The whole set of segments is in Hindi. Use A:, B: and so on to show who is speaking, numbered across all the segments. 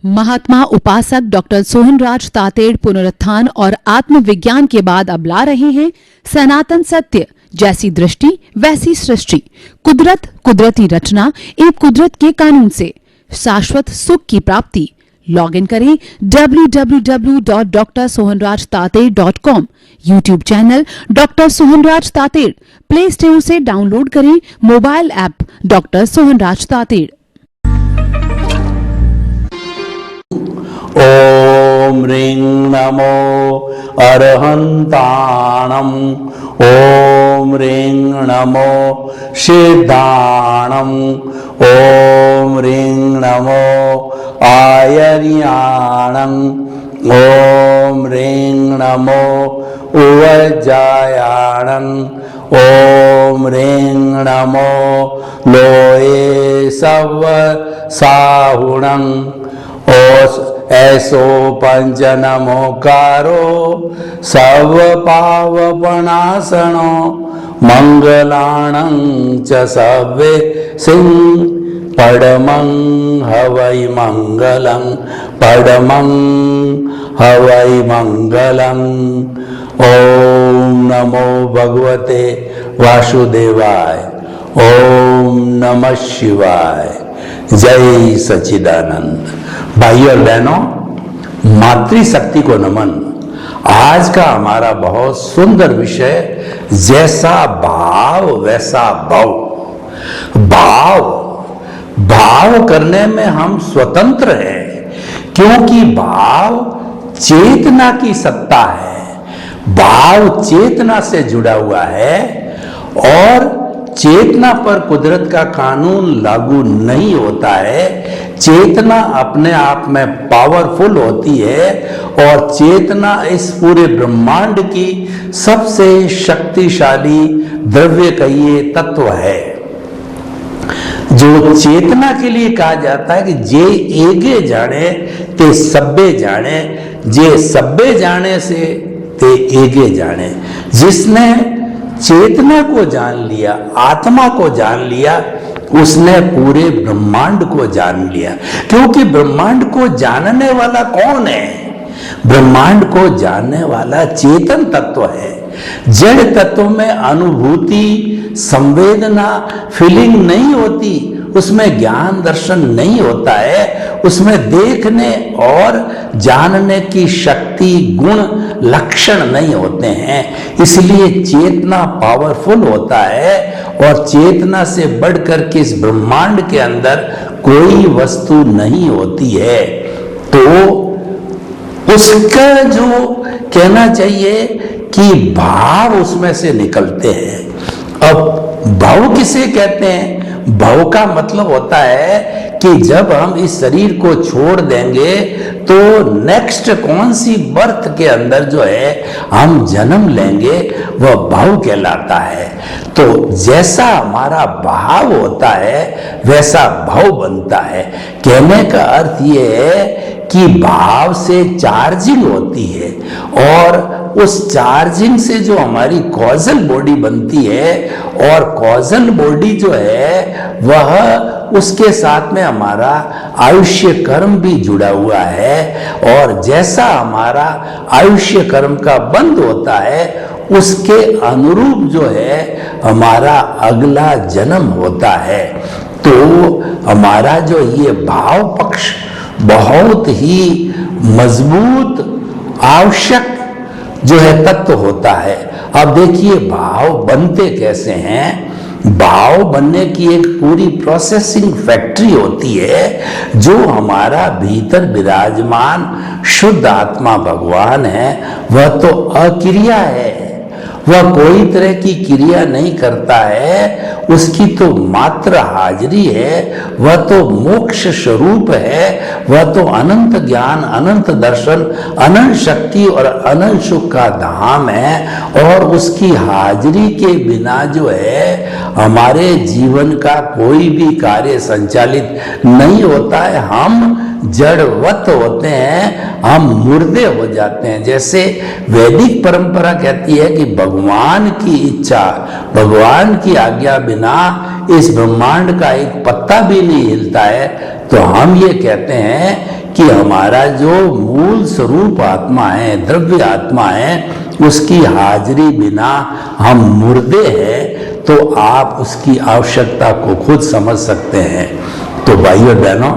A: महात्मा उपासक डॉक्टर सोहनराज तातेड़ पुनरुत्थान और आत्मविज्ञान के बाद अब ला रहे हैं सनातन सत्य, जैसी दृष्टि वैसी सृष्टि, कुदरत, कुदरती रचना एवं कुदरत के कानून से शाश्वत सुख की प्राप्ति। लॉगिन करें www.drsohanrajtated.com, YouTube channel doctor Sohanraj Tated, Play Store से डाउनलोड करें mobile app doctor Sohanraj Tated.
B: ओम ह्रीं नमो अरहन्ताणम्, ओम ह्रीं नमो सिद्धाणम्, ओम ह्रीं नमो आयर्याणम्, ओम ह्रीं नमो उवज्जायाणम्, ओम ह्रीं नमो लोये सव साहुणम्, ऐसो पंच नमोकारो सर्व पावपनाशनो मंगलाणं च सव्वे सिंह पडमं हवै मंगलं, पडमं हवै मंगलं। ओम नमो भगवते वासुदेवाय, ओम नमः शिवाय। जय सच्चिदानंद। भाइयों और बहनों, मातृशक्ति को नमन। आज का हमारा बहुत सुंदर विषय, जैसा भाव वैसा भव। भाव करने में हम स्वतंत्र हैं, क्योंकि भाव चेतना की सत्ता है। भाव चेतना से जुड़ा हुआ है और चेतना पर कुदरत का कानून लागू नहीं होता है। चेतना अपने आप में पावरफुल होती है और चेतना इस पूरे ब्रह्मांड की सबसे शक्तिशाली द्रव्य कहिए तत्व है। जो चेतना के लिए कहा जाता है कि जे एगे जाने ते सब्बे जाने, जे सब्बे जाने से ते एगे जाने। जिसने चेतना को जान लिया, आत्मा को जान लिया, उसने पूरे ब्रह्मांड को जान लिया। क्योंकि ब्रह्मांड को जानने वाला कौन है? ब्रह्मांड को जानने वाला चेतन तत्व है। जड़ तत्व में अनुभूति, संवेदना, फीलिंग नहीं होती, उसमें ज्ञान दर्शन नहीं होता है, उसमें देखने और जानने की शक्ति, गुण, लक्षण नहीं होते हैं। इसलिए चेतना पावरफुल होता है और चेतना से बढ़कर के इस ब्रह्मांड के अंदर कोई वस्तु नहीं होती है। तो उसका जो कहना चाहिए कि भाव उसमें से निकलते हैं। अब भाव किसे कहते हैं? भाव का मतलब होता है कि जब हम इस शरीर को छोड़ देंगे तो नेक्स्ट कौन सी बर्थ के अंदर जो है हम जन्म लेंगे, वह भाव कहलाता है। तो जैसा हमारा भाव होता है वैसा भाव बनता है। कहने का अर्थ ये है कि भाव से चार्जिंग होती है और उस चार्जिंग से जो हमारी कॉजल बॉडी बनती है, और कॉजल बॉडी जो है वह उसके साथ में हमारा आयुष्य कर्म भी जुड़ा हुआ है। और जैसा हमारा आयुष्य कर्म का बंद होता है उसके अनुरूप जो है हमारा अगला जन्म होता है। तो हमारा जो ये भाव पक्ष बहुत ही मजबूत, आवश्यक जो है तत्व होता है। अब देखिए भाव बनते कैसे हैं। भाव बनने की एक पूरी प्रोसेसिंग फैक्ट्री होती है। जो हमारा भीतर विराजमान शुद्ध आत्मा भगवान है, वह तो अक्रिया है, वह कोई तरह की क्रिया नहीं करता है, उसकी तो मात्र हाजिरी है। वह तो मोक्ष स्वरूप है, वह तो अनंत ज्ञान, अनंत दर्शन, अनंत शक्ति और अनंत सुख का धाम है। और उसकी हाजिरी के बिना जो है हमारे जीवन का कोई भी कार्य संचालित नहीं होता है। हम जड़वत होते हैं, हम मुर्दे हो जाते हैं। जैसे वैदिक परंपरा कहती है कि भगवान की इच्छा, भगवान की आज्ञा बिना इस ब्रह्मांड का एक पत्ता भी नहीं हिलता है, तो हम ये कहते हैं कि हमारा जो मूल स्वरूप आत्मा है, द्रव्य आत्मा है, उसकी हाजिरी बिना हम मुर्दे हैं, तो आप उसकी आवश्यकता को खुद समझ सकते हैं। तो भाइयों बहनों,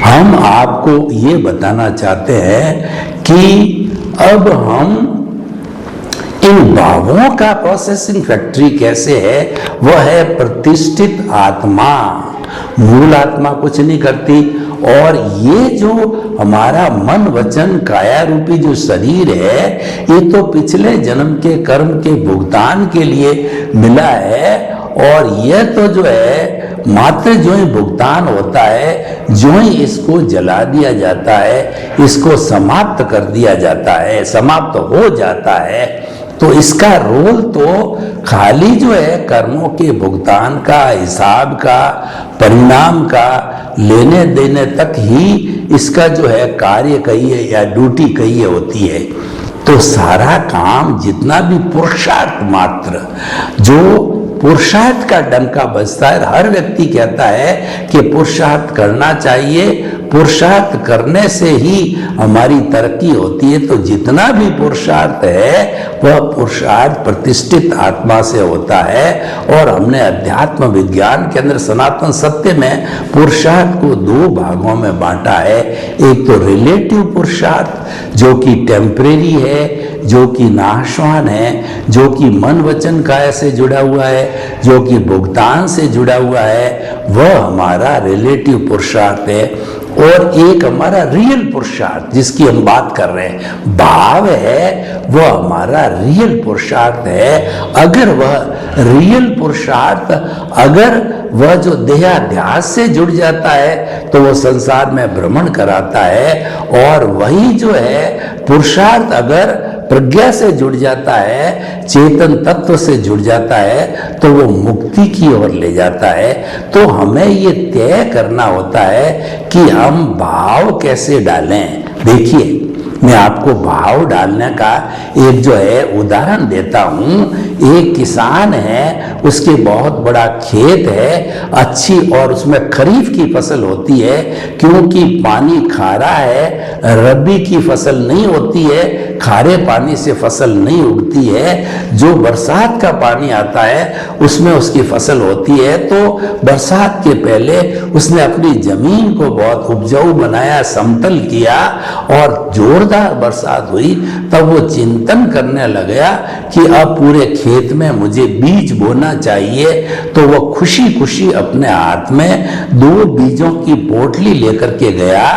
B: हम आपको ये बताना चाहते हैं कि अब हम इन भावों का प्रोसेसिंग फैक्ट्री कैसे है, वह है प्रतिष्ठित आत्मा। मूल आत्मा कुछ नहीं करती, और ये जो हमारा मन वचन काया रूपी जो शरीर है, ये तो पिछले जन्म के कर्म के भुगतान के लिए मिला है, और यह तो जो है मात्र जो ही भुगतान होता है, जो ही इसको जला दिया जाता है, इसको समाप्त कर दिया जाता है, समाप्त हो जाता है, तो इसका रोल तो खाली जो है कर्मों के भुगतान का, हिसाब का, परिणाम का लेने देने तक ही इसका जो है कार्य कहिए या ड्यूटी कहिए होती है। तो सारा काम जितना भी पुरुषार्थ मात्र जो पुरुषार्थ का डंका बजता है, हर व्यक्ति कहता है कि पुरुषार्थ करना चाहिए, पुरुषार्थ करने से ही हमारी तरक्की होती है। तो जितना भी पुरुषार्थ है वह पुरुषार्थ प्रतिष्ठित आत्मा से होता है। और हमने अध्यात्म विज्ञान के अंदर सनातन सत्य में पुरुषार्थ को दो भागों में बांटा है। एक तो रिलेटिव पुरुषार्थ जो कि टेम्परेरी है, जो कि नाशवान है, जो कि मन वचन काया से जुड़ा हुआ है, जो कि भुगतान से जुड़ा हुआ है, वह हमारा रिलेटिव पुरुषार्थ है। और एक हमारा रियल पुरुषार्थ जिसकी हम बात कर रहे हैं, भाव है, वह हमारा रियल पुरुषार्थ है। अगर वह रियल पुरुषार्थ, अगर वह जो देहाध्यास से जुड़ जाता है तो वह संसार में भ्रमण कराता है, और वही जो है पुरुषार्थ अगर प्रज्ञा से जुड़ जाता है, चेतन तत्व से जुड़ जाता है, तो वो मुक्ति की ओर ले जाता है। तो हमें ये तय करना होता है कि हम भाव कैसे डालें। देखिए, मैं आपको भाव डालने का एक जो है उदाहरण देता हूँ। एक किसान है, उसके बहुत बड़ा खेत है, अच्छी, और उसमें खरीफ की फसल होती है, क्योंकि पानी खारा है, रबी की फसल नहीं होती है, खारे पानी से फसल नहीं उगती है। जो बरसात का पानी आता है उसमें उसकी फसल होती है। तो बरसात के पहले उसने अपनी जमीन को बहुत उपजाऊ बनाया, समतल किया, और जोरदार बरसात हुई, तब वो चिंतन करने लगा कि अब पूरे खेत में मुझे बीज बोना चाहिए। तो वो खुशी खुशी अपने हाथ में 2 बीजों की पोटली लेकर के गया।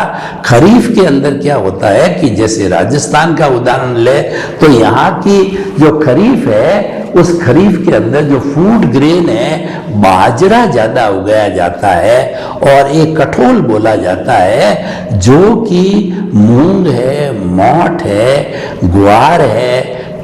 B: खरीफ के अंदर क्या होता है कि जैसे राजस्थान का उदाहरण ले, तो यहाँ की जो खरीफ है, उस खरीफ के अंदर जो फूड ग्रेन है, बाजरा ज्यादा उगाया जाता है, और एक कठोल बोला जाता है, जो कि मूंग है, मोठ है, ग्वार है,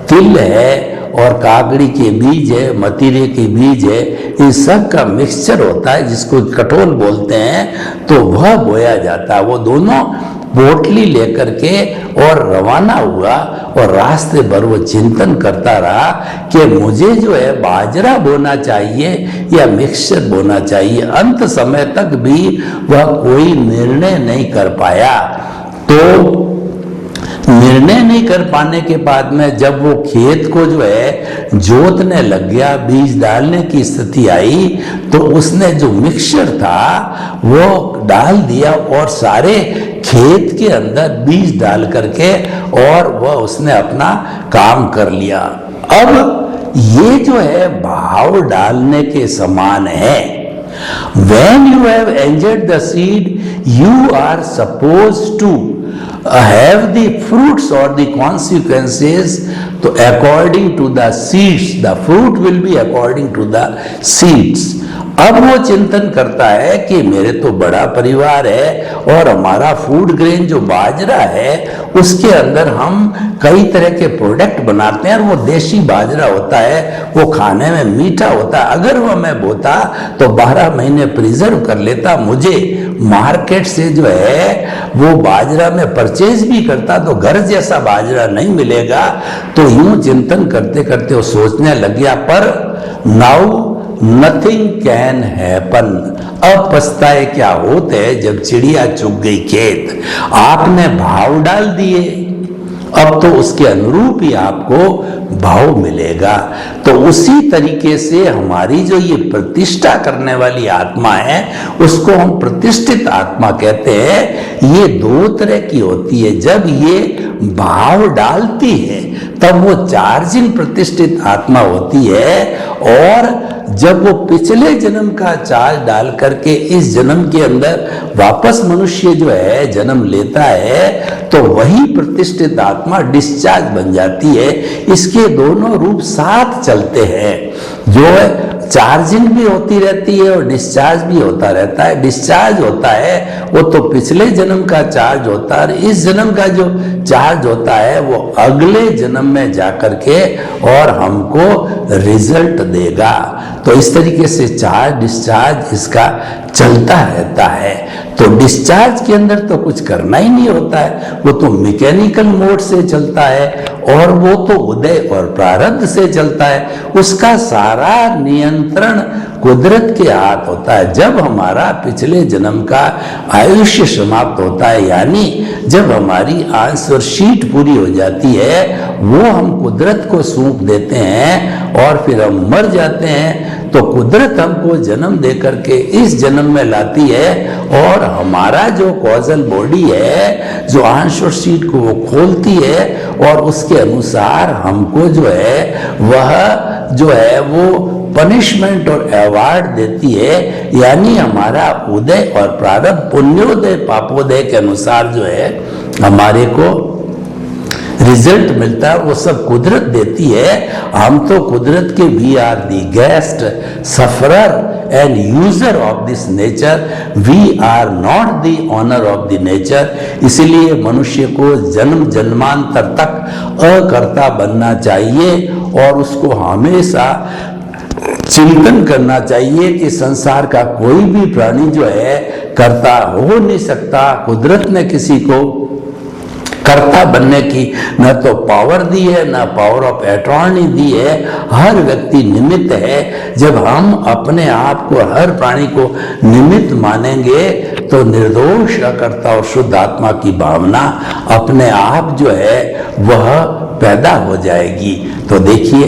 B: तिल है, और कागड़ी के बीज है, मतीरे के बीज है, इन सब का मिक्सचर होता है जिसको कठोल बोलते हैं। तो वह बोया जाता है। वो दोनों पोटली लेकर के और रवाना हुआ, और रास्ते भर वो चिंतन करता रहा कि मुझे जो है बाजरा बोना चाहिए या मिक्सचर बोना चाहिए। अंत समय तक भी वह कोई निर्णय नहीं कर पाया। तो निर्णय नहीं कर पाने के बाद में जब वो खेत को जो है जोतने लग गया, बीज डालने की स्थिति आई, तो उसने जो मिक्सचर था वो डाल दिया, और सारे खेत के अंदर बीज डाल करके, और वह उसने अपना काम कर लिया। अब ये जो है भाव डालने के समान है। When you have entered the seed, you are supposed to have the fruits or the consequences to according to the seeds. The fruit will be according to the seeds. अब वो चिंतन करता है कि मेरे तो बड़ा परिवार है, और हमारा फूड ग्रेन जो बाजरा है उसके अंदर हम कई तरह के प्रोडक्ट बनाते हैं, और वो देशी बाजरा होता है, वो खाने में मीठा होता है। अगर वो मैं बोता तो 12 महीने प्रिजर्व कर लेता, मुझे मार्केट से जो है वो बाजरा में परचेज भी करता तो घर जैसा बाजरा नहीं मिलेगा। तो यूं चिंतन करते करते वो सोचने लग गया, पर नाउ नथिंग कैन हैपन। अब पछताए क्या होते जब चिड़िया चुग गई खेत। आपने भाव डाल दिए, अब तो उसके अनुरूप ही आपको भाव मिलेगा। तो उसी तरीके से हमारी जो ये प्रतिष्ठा करने वाली आत्मा है उसको हम प्रतिष्ठित आत्मा कहते हैं। ये दो तरह की होती है। जब ये भाव डालती है तब वो चार्जिंग प्रतिष्ठित आत्मा होती है, और जब वो पिछले जन्म का चार्ज डाल करके इस जन्म के अंदर वापस मनुष्य जो है जन्म लेता है तो वही प्रतिष्ठित आत्मा डिस्चार्ज बन जाती है। इसके दोनों रूप साथ चलते हैं, जो है चार्जिंग भी होती रहती है और डिस्चार्ज भी होता रहता है। डिस्चार्ज होता है वो तो पिछले जन्म का चार्ज होता है, और इस जन्म का जो चार्ज होता है वो अगले जन्म में जाकर के और हमको रिजल्ट देगा। तो इस तरीके से चार्ज डिस्चार्ज इसका चलता रहता है। तो डिस्चार्ज के अंदर तो कुछ करना ही नहीं होता है, वो तो मैकेनिकल मोड से चलता है, और वो तो उदय और प्रारब्ध से चलता है। उसका सारा नियंत्रण कुदरत के हाथ होता है। जब हमारा पिछले जन्म का आयुष्य समाप्त होता है, यानी जब हमारी आंसर शीट पूरी हो जाती है, वो हम कुदरत को सौंप देते हैं और फिर हम मर जाते हैं। तो कुदरत हमको जन्म दे करके इस जन्म में लाती है, और हमारा जो कॉजल बॉडी है जो आंसर शीट को वो खोलती है, और उसके अनुसार हमको जो है वह जो है वो पनिशमेंट और अवार्ड देती है। यानी हमारा उदय और प्रारब्ध, पुण्योदय पापोदय के अनुसार जो है हमारे को रिजल्ट मिलता है, वो सब कुदरत देती है। हम तो कुदरत के we are the guest, sufferer and user of this nature, we are not the owner of the nature. इसलिए मनुष्य को जन्म जन्मांतर तक अकर्ता बनना चाहिए, और उसको हमेशा चिंतन करना चाहिए कि संसार का कोई भी प्राणी जो है कर्ता हो नहीं सकता। कुदरत ने किसी को कर्ता बनने की न तो पावर दी है, न पावर ऑफ अटॉर्नी दी है। हर व्यक्ति निमित्त है। जब हम अपने आप को, हर प्राणी को निमित्त मानेंगे तो निर्दोष अकर्ता और शुद्ध आत्मा की भावना अपने आप जो है वह पैदा हो जाएगी। तो देखिए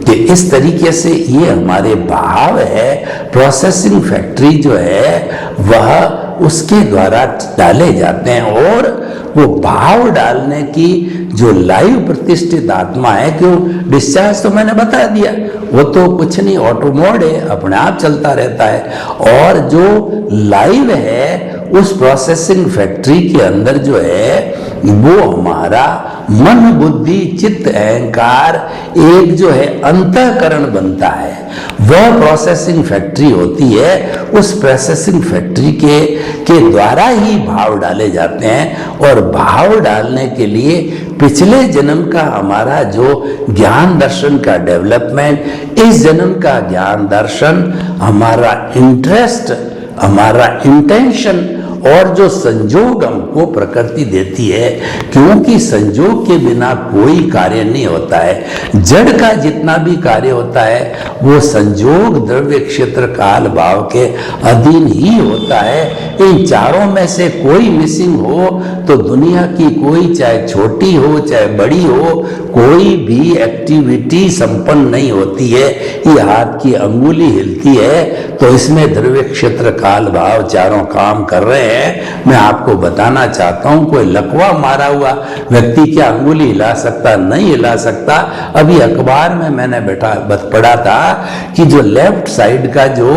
B: कि इस तरीके से ये हमारे भाव है, प्रोसेसिंग फैक्ट्री जो है वह उसके द्वारा डाले जाते हैं। और वो भाव डालने की जो लाइव प्रतिष्ठित आत्मा है, क्यों डिस्चार्ज तो मैंने बता दिया, वो तो कुछ नहीं, ऑटो मोड है, अपने आप चलता रहता है। और जो लाइव है उस प्रोसेसिंग फैक्ट्री के अंदर जो है वो हमारा मन बुद्धि चित्त अहंकार एक जो है अंतःकरण बनता है, वह प्रोसेसिंग फैक्ट्री होती है। उस प्रोसेसिंग फैक्ट्री के द्वारा ही भाव डाले जाते हैं, और भाव डालने के लिए पिछले जन्म का हमारा जो ज्ञान दर्शन का डेवलपमेंट, इस जन्म का ज्ञान दर्शन, हमारा इंटरेस्ट, हमारा इंटेंशन, और जो संजोग हमको प्रकृति देती है, क्योंकि संजोग के बिना कोई कार्य नहीं होता है। जड़ का जितना भी कार्य होता है वो संजोग द्रव्य क्षेत्र काल भाव के अधीन ही होता है। इन चारों में से कोई मिसिंग हो तो दुनिया की कोई, चाहे छोटी हो चाहे बड़ी हो, कोई भी एक्टिविटी संपन्न नहीं होती है। ये हाथ की अंगुली हिलती है तो इसमें द्रव्य क्षेत्र काल भाव चारों काम कर रहे हैं। मैं आपको बताना चाहता हूं, कोई लकवा मारा हुआ व्यक्ति क्या अंगुली हिला सकता? नहीं हिला सकता। अभी अखबार में मैंने पढ़ा था कि जो लेफ्ट साइड का जो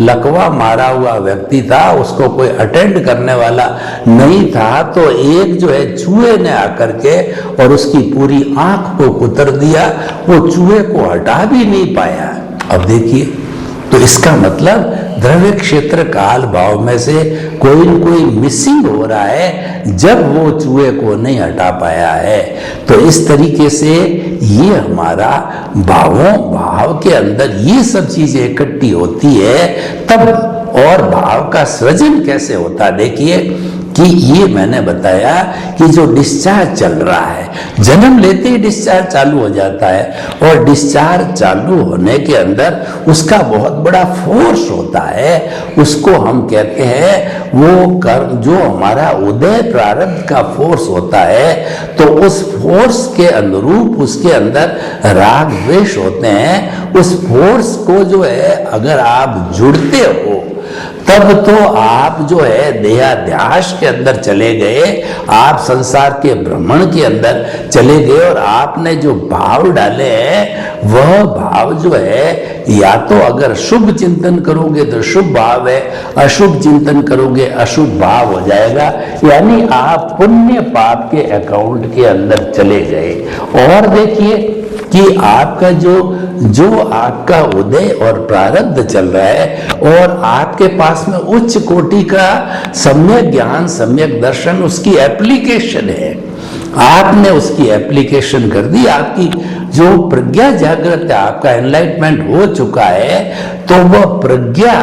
B: लकवा मारा हुआ व्यक्ति था उसको कोई अटेंड करने वाला नहीं था, तो एक जो है चूहे ने आकर के और उसकी पूरी आंख को कुतर दिया, वो चूहे को हटा भी नहीं पाया। अब देखिए, तो इसका मतलब द्रव्य क्षेत्र काल भाव में से कोई न कोई मिसिंग हो रहा है जब वो चूहे को नहीं हटा पाया है। तो इस तरीके से ये हमारा भाव के अंदर ये सब चीजें इकट्ठी होती है तब। और भाव का सृजन कैसे होता है? देखिए कि ये मैंने बताया कि जो डिस्चार्ज चल रहा है, जन्म लेते ही डिस्चार्ज चालू हो जाता है, और डिस्चार्ज चालू होने के अंदर उसका बहुत बड़ा फोर्स होता है, उसको हम कहते हैं वो कर्म, जो हमारा उदय प्रारब्ध का फोर्स होता है, तो उस फोर्स के अनुरूप उसके अंदर राग द्वेष होते हैं। उस फोर्स को जो है अगर आप जुड़ते हो तब तो आप जो है देहाध्यास के अंदर चले गए, आप संसार के भ्रमण के अंदर चले गए, और आपने जो भाव डाले हैं वह भाव जो है या तो अगर शुभ चिंतन करोगे तो शुभ भाव है, अशुभ चिंतन करोगे अशुभ भाव हो जाएगा, यानी आप पुण्य पाप के अकाउंट के अंदर चले गए। और देखिए कि आपका जो आपका उदय और प्रारब्ध चल रहा है, और आपके पास में उच्च कोटि का सम्यक ज्ञान, सम्यक दर्शन, उसकी एप्लीकेशन है, आपने उसकी एप्लीकेशन कर दी, आपकी जो प्रज्ञा जागृत है, आपका एनलाइटमेंट हो चुका है, तो वह प्रज्ञा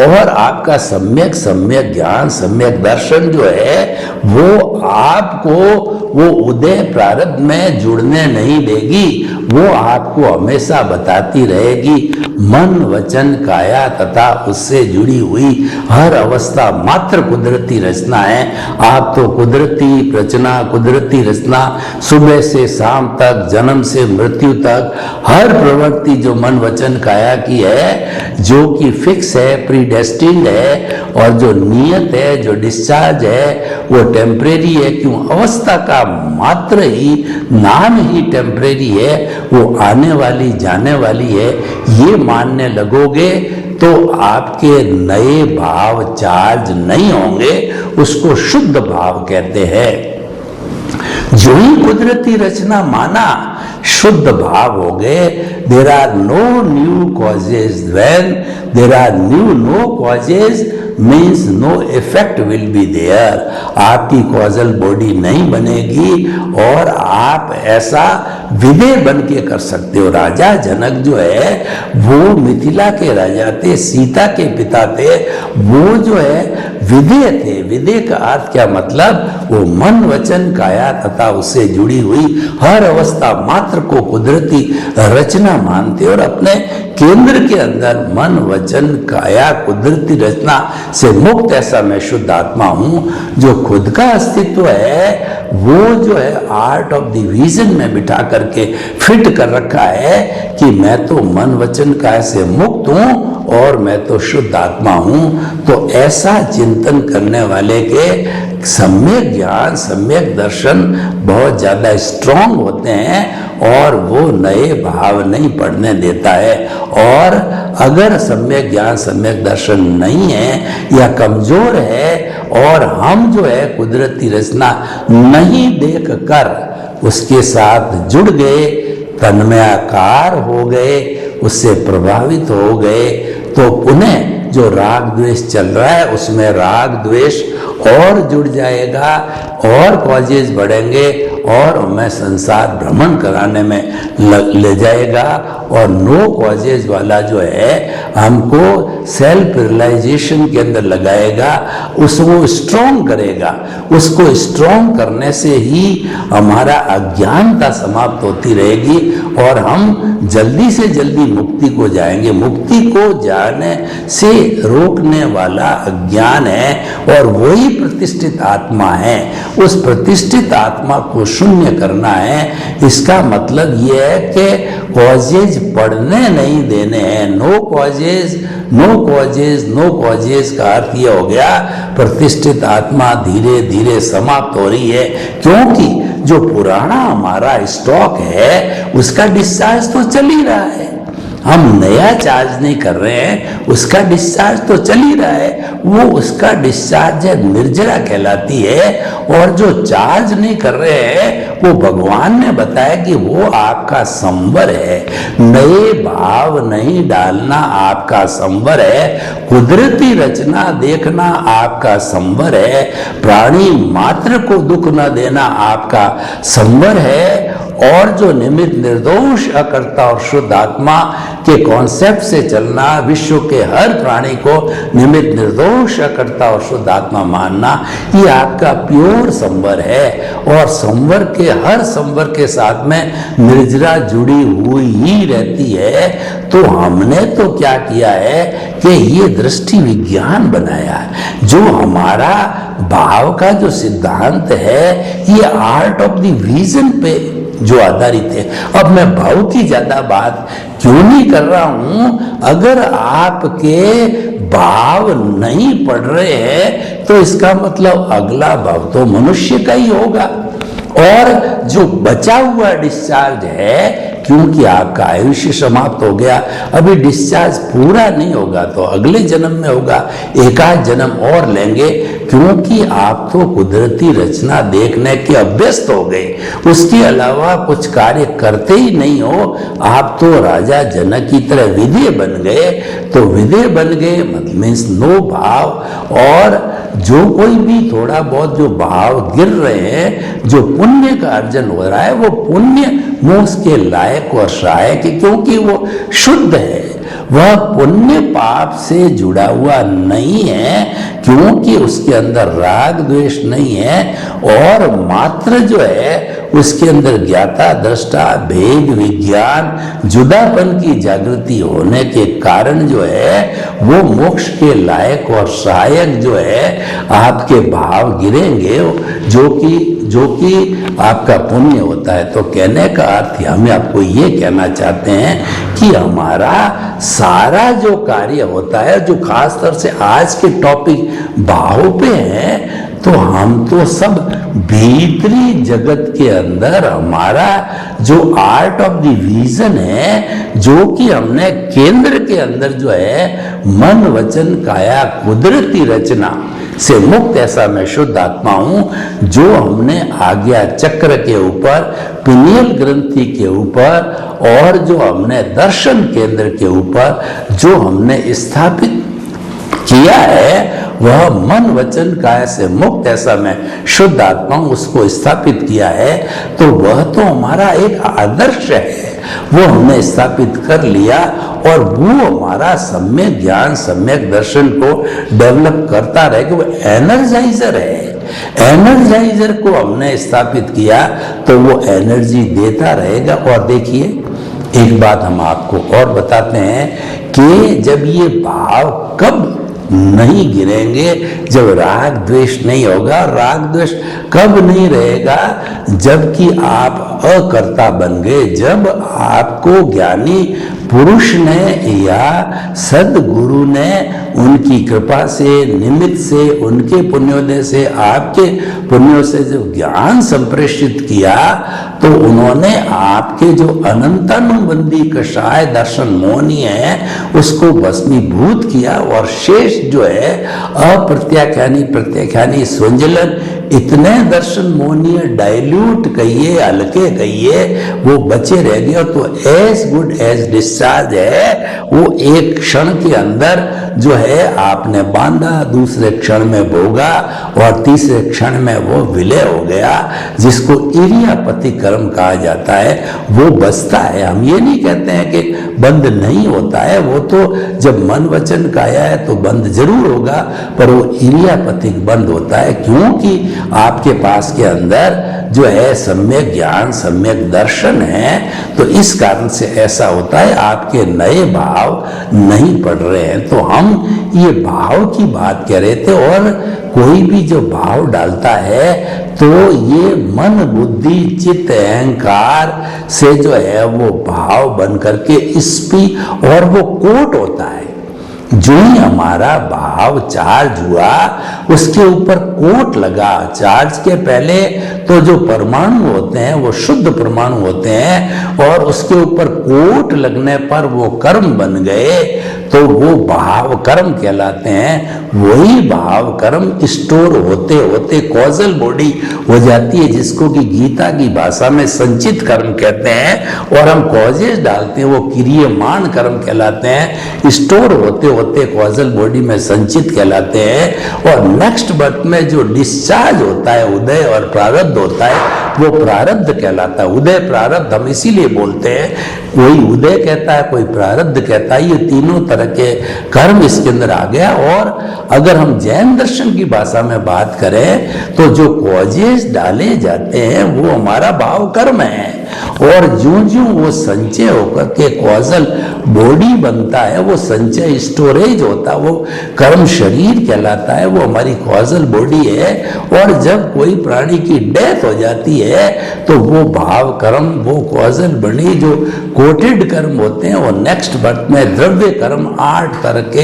B: और आपका सम्यक सम्यक ज्ञान, सम्यक दर्शन जो है वो आपको वो उदय प्रारब्ध में जुड़ने नहीं देगी, वो आपको हमेशा बताती रहेगी मन वचन काया तथा उससे जुड़ी हुई हर अवस्था मात्र कुदरती रचना है। आप तो कुदरती रचना, कुदरती रचना, सुबह से शाम तक, जन्म से मृत्यु तक, हर प्रवृत्ति जो मन वचन काया की है, जो कि फिक्स है, प्रीडेस्टिन्ड है, और जो नियत है, जो डिस्चार्ज है, वो टेम्परेरी है। क्यों? अवस्था का मात्र ही नाम ही टेम्परेरी है, वो आने वाली जाने वाली है। ये मानने लगोगे तो आपके नए भाव चार्ज नहीं होंगे, उसको शुद्ध भाव कहते हैं। जो ही कुदरती रचना माना, शुद्ध भाव हो गए। There are no new causes, when there are no causes means no effect will be there. आपकी कॉजल बॉडी नहीं बनेगी और आप ऐसा विदेह बन के कर सकते हो। राजा जनक जो है वो मिथिला के राजा थे, सीता के पिता थे, वो जो है विदेह थे। विदेह का अर्थ क्या मतलब? वो मन वचन काया तथा उससे जुड़ी हुई हर अवस्था मात्र को कुदरती रचना मानते और अपने केंद्र के अंदर मन वचन काया कुदरती रचना से मुक्त ऐसा मैं शुद्ध आत्मा हूं। जो खुद का अस्तित्व है वो जो है आर्ट ऑफ द विजन में बिठा करके फिट कर रखा है कि मैं तो मन वचन काया से मुक्त हूं और मैं तो शुद्ध आत्मा हूं। तो ऐसा चिंतन करने वाले के सम्यक ज्ञान, सम्यक दर्शन बहुत ज्यादा स्ट्रांग होते हैं और वो नए भाव नहीं पढ़ने देता है। और अगर सम्यक ज्ञान, सम्यक दर्शन नहीं है या कमजोर है और हम जो है कुदरती रचना नहीं देख कर उसके साथ जुड़ गए, तन्मयाकार हो गए, उससे प्रभावित हो गए, तो उन्हें जो राग द्वेष चल रहा है उसमें राग द्वेष और जुड़ जाएगा और कॉजेज बढ़ेंगे और हमें संसार भ्रमण कराने में ले जाएगा। और नो कॉजेज वाला जो है हमको सेल्फ रियलाइजेशन के अंदर लगाएगा, उसको स्ट्रॉन्ग करेगा। उसको स्ट्रॉन्ग करने से ही हमारा अज्ञानता समाप्त होती रहेगी और हम जल्दी से जल्दी मुक्ति को जाएंगे। मुक्ति को जाने से रोकने वाला अज्ञान है और वही प्रतिष्ठित आत्मा है। उस प्रतिष्ठित आत्मा को शून्य करना है। इसका मतलब यह है कि कॉजेज पढ़ने नहीं देने हैं। No causes, no causes, no causes का अर्थ यह हो गया प्रतिष्ठित आत्मा धीरे धीरे समाप्त हो रही है, क्योंकि जो पुराना हमारा स्टॉक है उसका डिस्चार्ज तो चल ही रहा है। हम नया चार्ज नहीं कर रहे हैं, उसका डिस्चार्ज तो चल ही रहा है। वो उसका डिस्चार्ज है निर्जरा कहलाती है। और जो चार्ज नहीं कर रहे हैं वो भगवान ने बताया कि वो आपका संवर है। नए भाव नहीं डालना आपका संवर है। कुदरती रचना देखना आपका संवर है। प्राणी मात्र को दुख न देना आपका संवर है। और जो निमित्त निर्दोष अकर्ता और शुद्ध आत्मा के कॉन्सेप्ट से चलना, विश्व के हर प्राणी को निमित्त निर्दोष अकर्ता और शुद्ध आत्मा मानना, ये आपका प्योर संवर है। और संवर के हर संवर के साथ में निर्जरा जुड़ी हुई ही रहती है। तो हमने तो क्या किया है कि ये दृष्टि विज्ञान बनाया है। जो हमारा भाव का जो सिद्धांत है, ये आर्ट ऑफ द विजन पे जो आधारित है। अब मैं भाव की ज्यादा बात क्यों नहीं कर रहा हूं? अगर आपके भाव नहीं पड़ रहे हैं तो इसका मतलब अगला भाव तो मनुष्य का ही होगा। और जो बचा हुआ डिस्चार्ज है, क्योंकि आपका आयुष्य समाप्त हो गया, अभी डिस्चार्ज पूरा नहीं होगा तो अगले जन्म में होगा, एकाध जन्म और लेंगे, क्योंकि आप तो कुदरती रचना देखने के अभ्यस्त हो गए। उसके अलावा कुछ कार्य करते ही नहीं हो। आप तो राजा जनक की तरह विधेय बन गए। तो विधेय बन गए मतलब मीन्स नो भाव। और जो कोई भी थोड़ा बहुत जो भाव गिर रहे हैं, जो पुण्य का अर्जन हो रहा है, वो पुण्य मोक्ष के लायक और सहायक, क्योंकि वो शुद्ध है। वह पुण्य पाप से जुड़ा हुआ नहीं है, क्योंकि उसके अंदर राग द्वेष नहीं है। और मात्र जो है उसके अंदर ज्ञाता दृष्टा भेद विज्ञान जुदापन की जागृति होने के कारण जो है वो मोक्ष के लायक और सहायक जो है आपके भाव गिरेंगे, जो कि आपका पुण्य होता है। तो कहने का अर्थ हमें आपको ये कहना चाहते हैं कि हमारा सारा जो कार्य होता है, जो खास तौर से आज के टॉपिक भाव पे है, तो हम तो सब भीतरी जगत के अंदर हमारा जो आर्ट ऑफ द विजन है, जो कि हमने केंद्र के अंदर जो है मन वचन काया कुदरती रचना से मुक्त, ऐसा मैं शुद्ध आत्मा हूं, जो हमने आज्ञा चक्र के ऊपर, पिनियल ग्रंथि के ऊपर और जो हमने दर्शन केंद्र के ऊपर जो हमने स्थापित किया है, वह मन वचन काया से मुक्त, ऐसा मैं शुद्ध आत्मा हूं, उसको स्थापित किया है। तो वह तो हमारा एक आदर्श है, वो हमने स्थापित कर लिया। और वो हमारा सम्यक ज्ञान सम्यक दर्शन को डेवलप करता रहे, कि वो एनर्जाइजर है। एनर्जाइजर को हमने स्थापित किया तो वो एनर्जी देता रहेगा। और देखिए एक बात हम आपको और बताते हैं कि जब ये भाव कब नहीं गिरेंगे, जब राग द्वेष नहीं होगा। राग द्वेष कब नहीं रहेगा? जबकि आप अकर्ता बन गए, जब आपको ज्ञानी पुरुष ने या सदगुरु ने उनकी कृपा से, निमित्त से, उनके पुण्योदय से, आपके पुण्यों से जो ज्ञान संप्रेषित किया, तो उन्होंने आपके जो अनंतानुबंधी कषाय दर्शन मोहनी है उसको भस्मीभूत किया। और शेष जो है अप्रत्याख्यानी प्रत्याख्यानी स्वंजलन, इतने दर्शन मोहनीय डाइल्यूट कहिए, हल्के कहिए, वो बचे रह गए। तो एज गुड एज डिस्चार्ज है, वो एक क्षण के अंदर जो है आपने बांधा, दूसरे क्षण में भोगा और तीसरे क्षण में वो विलय हो गया, जिसको इरियापति कर्म कहा जाता है, वो बचता है। हम ये नहीं कहते हैं कि बंद नहीं होता है, वो तो जब मन वचन काया है तो बंद जरूर होगा, पर वो इरियापतिक बंद होता है, क्योंकि आपके पास के अंदर जो है सम्यक ज्ञान सम्यक दर्शन है। तो इस कारण से ऐसा होता है, आपके नए भाव नहीं पड़ रहे हैं। तो हम ये भाव की बात कह रहे थे। और कोई भी जो भाव डालता है तो ये मन बुद्धि चित्त अहंकार से जो है वो भाव बन करके स्पी और वो कोट होता है। जो ही हमारा भाव चार्ज हुआ उसके ऊपर कोट लगा। चार्ज के पहले तो जो परमाणु होते हैं वो शुद्ध परमाणु होते हैं, और उसके ऊपर कोट लगने पर वो कर्म बन गए, तो वो भाव कर्म कहलाते हैं। वही भाव कर्म स्टोर होते होते कॉजल बॉडी हो जाती है, जिसको कि गीता की भाषा में संचित कर्म कहते हैं, और हम कॉजेज डालते हैं, वो क्रियमाण कर्म कहलाते हैं। स्टोर होते होते होते कॉजल बॉडी में संचित कहलाते हैं, और नेक्स्ट बर्थ में जो डिस्चार्ज होता है उदय और प्रारब्ध होता है वो प्रारब्ध कहलाता है। उदय प्रारब्ध हम इसीलिए बोलते हैं, कोई उदय कहता है कोई प्रारब्ध कहता है, ये तीनों तरह के कर्म इसके अंदर आ गया। और अगर हम जैन दर्शन की भाषा में बात करें तो जो कॉजेस डाले जाते हैं वो हमारा भाव कर्म है, और ज्यों ज्यों वो संचय होकर के कॉजल बॉडी बनता है, वो संचय स्टोरेज होता है, वो कर्म शरीर कहलाता है, वो हमारी कॉजल बॉडी है। और जब कोई प्राणी की डेथ हो जाती है तो वो भाव कर्म, वो कॉजल बनी जो कोटेड कर्म होते हैं, वो नेक्स्ट बर्थ में द्रव्य कर्म 8 तरह के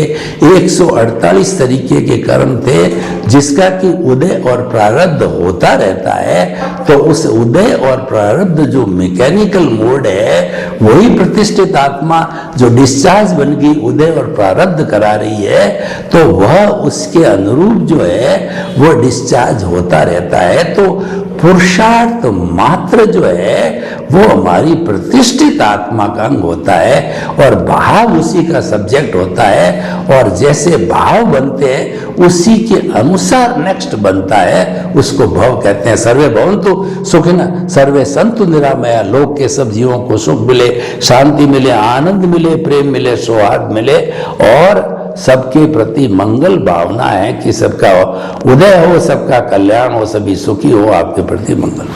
B: 148 तरीके के कर्म थे, जिसका कि उदय और प्रारब्ध होता रहता है। तो उस उदय और प्रारब्ध जो मैकेनिकल मोड है, वही प्रतिष्ठित आत्मा जो डिस्चार्ज बन गई उदय और प्रारब्ध करा रही है, तो वह उसके अनुरूप जो है वो डिस्चार्ज होता रहता है। तो पुरुषार्थ मात्र जो है वो हमारी प्रतिष्ठित आत्मा का अंग होता है, और भाव उसी का सब्जेक्ट होता है, और जैसे भाव बनते हैं उसी के अनुसार नेक्स्ट बनता है, उसको भव कहते हैं। सर्वे भवन्तु सुखिनः सर्वे सन्तु निरामया, लोक के सब जीवों को सुख मिले, शांति मिले, आनंद मिले, प्रेम मिले, सौहार्द मिले, और सबके प्रति मंगल भावना है कि सबका उदय हो, सबका कल्याण हो, सभी सुखी हो, आपके प्रति मंगल।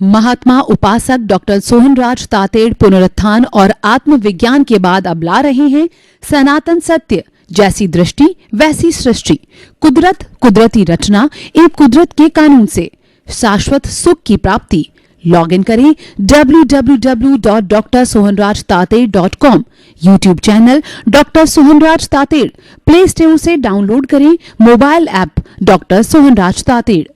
A: महात्मा उपासक डॉक्टर सोहनराज तातेड़ पुनरुत्थान और आत्मविज्ञान के बाद अब ला रहे हैं सनातन सत्य, जैसी दृष्टि वैसी सृष्टि, कुदरत कुदरती रचना एवं कुदरत के कानून से शाश्वत सुख की प्राप्ति। लॉग इन करें www.drsohanrajtated.com, YouTube channel doctor Sohanraj Tated, Play Store से डाउनलोड करें mobile app doctor Sohanraj Tated.